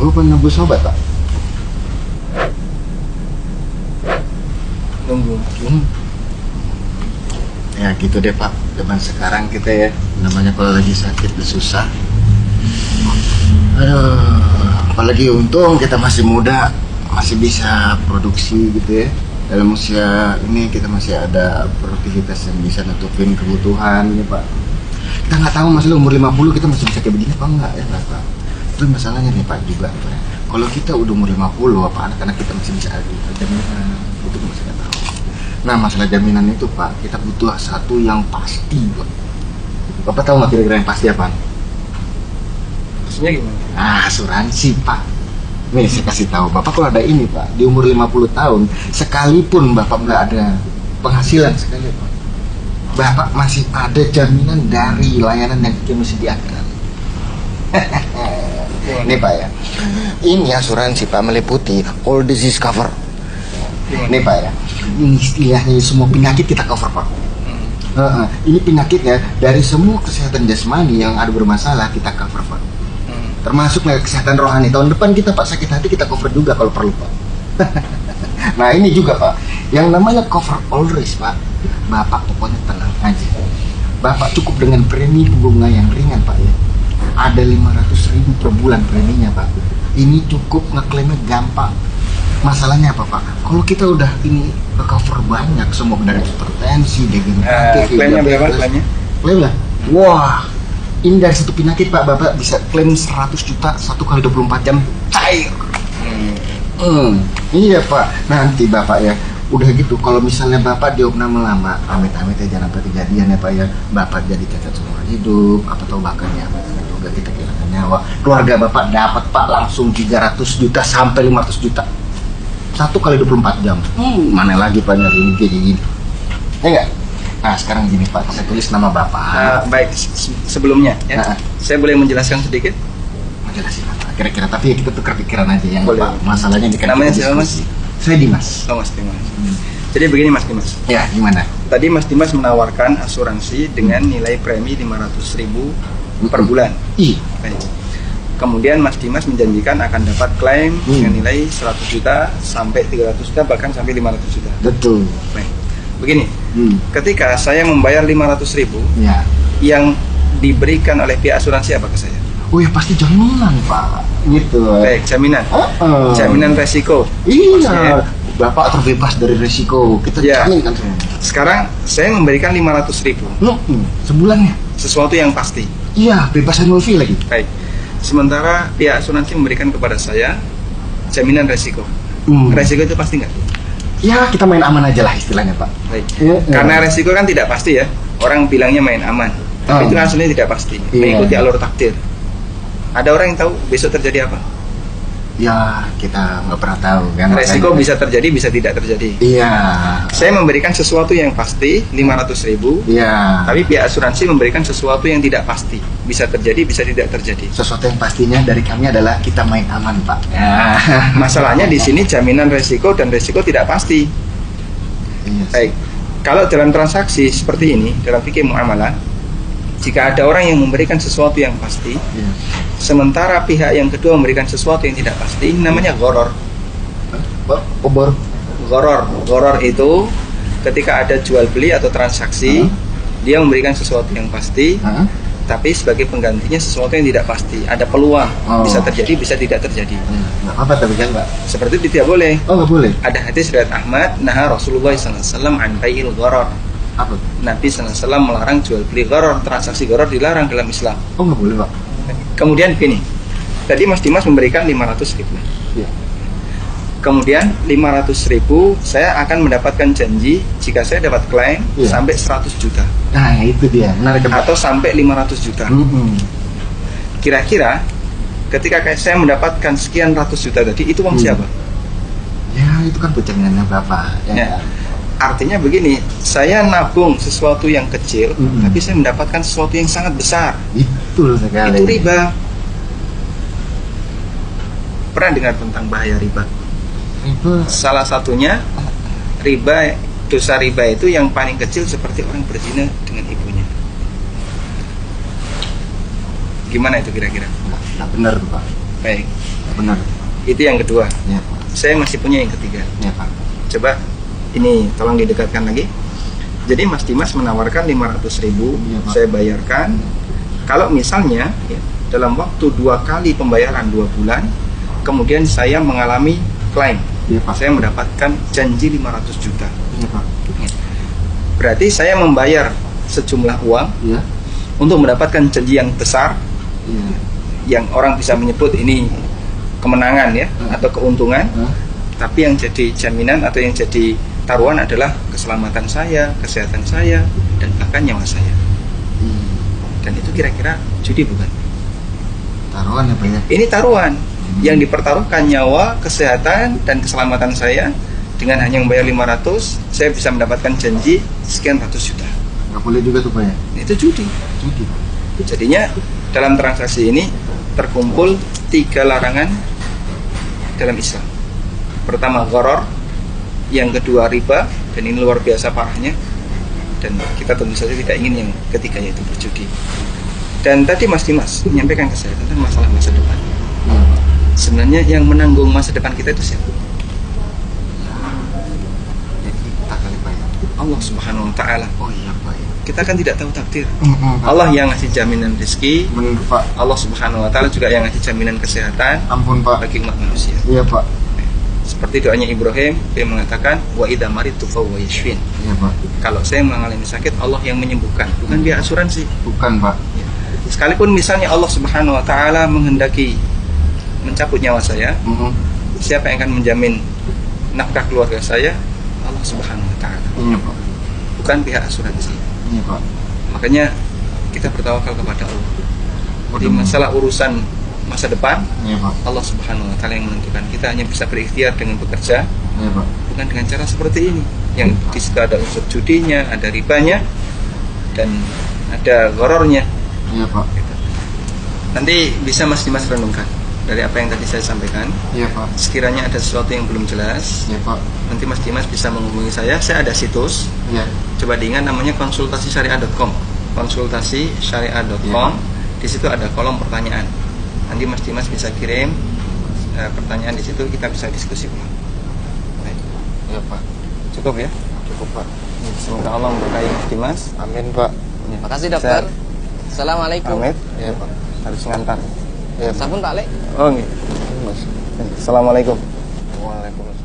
Oh, penebus obat, Pak? Nunggu. Ya gitu deh, Pak. Zaman sekarang kita ya, namanya kalau lagi sakit susah. Aduh, apalagi untung kita masih muda, masih bisa produksi gitu ya. Dalam usia ini kita masih ada produktivitas yang bisa nutupin kebutuhan ya, Pak. Kita nggak tahu masalah umur 50 kita masih bisa kayak begini apa enggak ya, Pak. Itu masalahnya nih, Pak, juga Pak. Kalau kita udah umur 50, apa anak-anak kita masih bisa ada jaminan, itu masih nggak tahu. Nah, masalah jaminan itu, Pak, kita butuh satu yang pasti, Pak. Bapak tahu nggak kira-kira yang pasti apa? Maksudnya gimana? Nah, asuransi, Pak. Nih, saya kasih tahu, Bapak kalau ada ini, Pak, di umur 50 tahun, sekalipun Bapak nggak ada penghasilan sekali, Pak, Bapak masih ada jaminan dari layanan yang kita mesti diangkat. Ini, Pak ya. Ini asuransi, Pak, meliputi all disease cover. Ini, Pak ya. Ini istilahnya semua penyakit kita cover, Pak. Ini penyakitnya dari semua kesehatan jasmani yang ada bermasalah kita cover, Pak. Termasuk kesehatan rohani. Tahun depan kita, Pak, sakit hati kita cover juga kalau perlu, Pak. Nah, ini juga, Pak, yang namanya cover all risk, Pak. Bapak pokoknya tenang aja. Bapak cukup dengan premi bunga yang ringan, Pak ya. Ada 500.000 per bulan preminya, Pak. Ini cukup ngeklaimnya gampang. Masalahnya apa, Pak? Kalau kita udah ini cover banyak, semua dari hipertensi, degeneratif, klaimnya berapa klaimnya? Klaim lah. Wah, ini dari satu penyakit, Pak, Bapak bisa klaim 100 juta 1 kali 24 jam cair. Iya, Pak. Nanti Bapak ya, udah gitu kalau misalnya Bapak diopname lama, amit-amit ya jangan sampai kejadian ya, Pak ya. Bapak jadi cacat seumur hidup, apa tahu bahkan ya juga kita kehilangan nyawa. Keluarga Bapak dapat, Pak, langsung 300 juta sampai 500 juta. 1 kali 24 jam. Mana lagi, Pak, nyari ini kayak gini. Ya enggak? Nah, sekarang gini, Pak, saya tulis nama Bapak. Baik, sebelumnya ya. Saya boleh menjelaskan sedikit? Menjelaskan apa? Kira-kira, tapi ya kita tukar pikiran aja yang boleh. Pak, masalahnya ini kan namanya kita siapa, Mas? diskusi. Saya Dimas. Oh, Mas Dimas. Jadi begini, Mas Dimas. Ya, gimana? Tadi Mas Dimas menawarkan asuransi dengan nilai premi 500.000 per bulan. Iya. Baik. Kemudian Mas Dimas menjanjikan akan dapat klaim dengan nilai 100 juta sampai 300 juta bahkan sampai 500 juta. Betul. Baik. Begini, ketika saya membayar 500.000, Ya. yang diberikan oleh pihak asuransi apa ke saya? Oh ya pasti jaminan, Pak. Gitu. Baik, jaminan. Jaminan resiko. Iya. Bapak terbebas dari resiko. Kita jamin kan semua. Sekarang saya memberikan 500.000. Sebulannya. Sesuatu yang pasti. Iya, bebas annual fee lagi. Baik. Sementara pihak asuransi memberikan kepada saya jaminan resiko. Resiko itu pasti nggak? Ya, kita main aman aja lah istilahnya, Pak. Baik. Karena resiko kan tidak pasti ya. Orang bilangnya main aman. Tapi itu kan sebenarnya tidak pasti. Mengikuti alur takdir. Ada orang yang tahu besok terjadi apa? Ya, kita nggak pernah tahu kan. Resiko bisa terjadi, bisa tidak terjadi. Iya. Saya memberikan sesuatu yang pasti 500.000. Iya. Tapi pihak asuransi memberikan sesuatu yang tidak pasti. Bisa terjadi, bisa tidak terjadi. Sesuatu yang pastinya dari kami adalah kita main aman, Pak. Ya. Masalahnya di sini jaminan resiko dan resiko tidak pasti. Iya. Baik. Kalau dalam transaksi seperti ini, dalam fikih muamalah, jika ada orang yang memberikan sesuatu yang pasti, sementara pihak yang kedua memberikan sesuatu yang tidak pasti, ini namanya gharar. Obor. Gharar itu ketika ada jual beli atau transaksi, dia memberikan sesuatu yang pasti, tapi sebagai penggantinya sesuatu yang tidak pasti. Ada peluang, bisa terjadi, bisa tidak terjadi. Nggak apa tapi kan, Pak. Seperti itu tidak boleh. Oh, nggak boleh. Ada hadis riwayat Ahmad, naha Rasulullah SAW an bai'il gharar. Apa? Nabi SAW melarang jual beli gharar, transaksi gharar dilarang dalam Islam. Oh, nggak boleh, Pak. Kemudian gini, tadi Mas Dimas memberikan 500.000. Iya. Kemudian 500.000 saya akan mendapatkan janji jika saya dapat klaim sampai 100 juta. Nah, itu dia. Menarik, Pak. Atau sampai 500 juta. Kira-kira ketika saya mendapatkan sekian ratus juta tadi, itu uang siapa? Ya, itu kan jaminannya Bapak. Ya. Artinya begini, saya nabung sesuatu yang kecil, tapi saya mendapatkan sesuatu yang sangat besar. Betul sekali. Itu riba. Pernah dengar tentang bahaya riba? Riba. Salah satunya riba, dosa riba itu yang paling kecil seperti orang berzina dengan ibunya. Gimana itu kira-kira? Nggak benar tuh, Pak. Baik. Benar. Itu yang kedua. Ya Pak. Saya masih punya yang ketiga. Ya Pak. Coba ini tolong didekatkan lagi. Jadi Mas Dimas menawarkan 500.000, Ya, Pak. saya bayarkan. Kalau misalnya ya, dalam waktu 2 kali pembayaran 2 bulan, kemudian saya mengalami klaim, Ya Pak. saya mendapatkan janji 500 juta. Ya Pak. Berarti saya membayar sejumlah uang Ya. untuk mendapatkan janji yang besar, Ya. yang orang bisa menyebut ini kemenangan ya, atau keuntungan. Tapi yang jadi jaminan atau yang jadi taruhan adalah keselamatan saya, kesehatan saya, dan bahkan nyawa saya. Dan itu kira-kira judi bukan? Taruhan ya Pak ya. Ini taruhan yang dipertaruhkan nyawa, kesehatan, dan keselamatan saya. Dengan hanya membayar 500, saya bisa mendapatkan janji sekian ratus juta. Nggak boleh juga tuh Pak ya. Itu judi. Judi. Jadinya dalam transaksi ini terkumpul 3 larangan dalam Islam. Pertama gharar, yang kedua riba, dan ini luar biasa parahnya. Dan kita tentu saja tidak ingin yang ketiganya itu berjudi. Dan tadi Mas Dimas menyampaikan ke saya tentang masalah masa depan. Sebenarnya yang menanggung masa depan kita itu siapa? Ya kita kali Pak ya. Allah Subhanahu wa Ta'ala. Oh iya Pak ya. Kita kan tidak tahu takdir. Pak. Allah yang ngasih jaminan rezeki. Bener Pak. Allah Subhanahu wa Ta'ala juga yang ngasih jaminan kesehatan Ampun Pak. bagi umat manusia. Iya Pak. Seperti doanya Ibrahim, dia mengatakan wa idza maritu fa huwa yashfin. Iya Pak. Kalau saya mengalami sakit, Allah yang menyembuhkan, bukan biaya asuransi. Bukan Pak. Sekalipun misalnya Allah Subhanahu wa Ta'ala menghendaki mencabut nyawa saya, siapa yang akan menjamin nafkah keluarga saya? Allah Subhanahu wa Ta'ala. Iya Pak. Bukan pihak asuransi. Iya Pak. Makanya kita bertawakal kepada Allah. Jadi masalah urusan masa depan, Iya Pak. Allah Subhanahu wa Ta'ala yang menentukan. Kita hanya bisa berikhtiar dengan bekerja, Iya Pak. bukan dengan cara seperti ini. Yang di situ ada unsur judinya, ada ribanya, dan ada gorornya. Iya Pak. Nanti bisa Mas Dimas renungkan dari apa yang tadi saya sampaikan. Iya Pak. Sekiranya ada sesuatu yang belum jelas, Iya Pak. nanti Mas Dimas bisa menghubungi saya. Saya ada situs, Iya. coba diingat namanya konsultasisyariah.com. Konsultasisyariah.com. Di situ ada kolom pertanyaan. Nanti Mas Dimas bisa kirim pertanyaan di situ, kita bisa diskusi ulang. Baik. Iya Pak. Cukup ya? Cukup Pak. Semoga Allah memberkahi Mas Dimas. Amin Pak. Ya. Makasih dokter. Saya Assalamualaikum. pamit. Iya Pak. Harus ngantar. Iya Pak. Sabun Pak Lek. Oh, gitu. Assalamualaikum. Waalaikumsalam.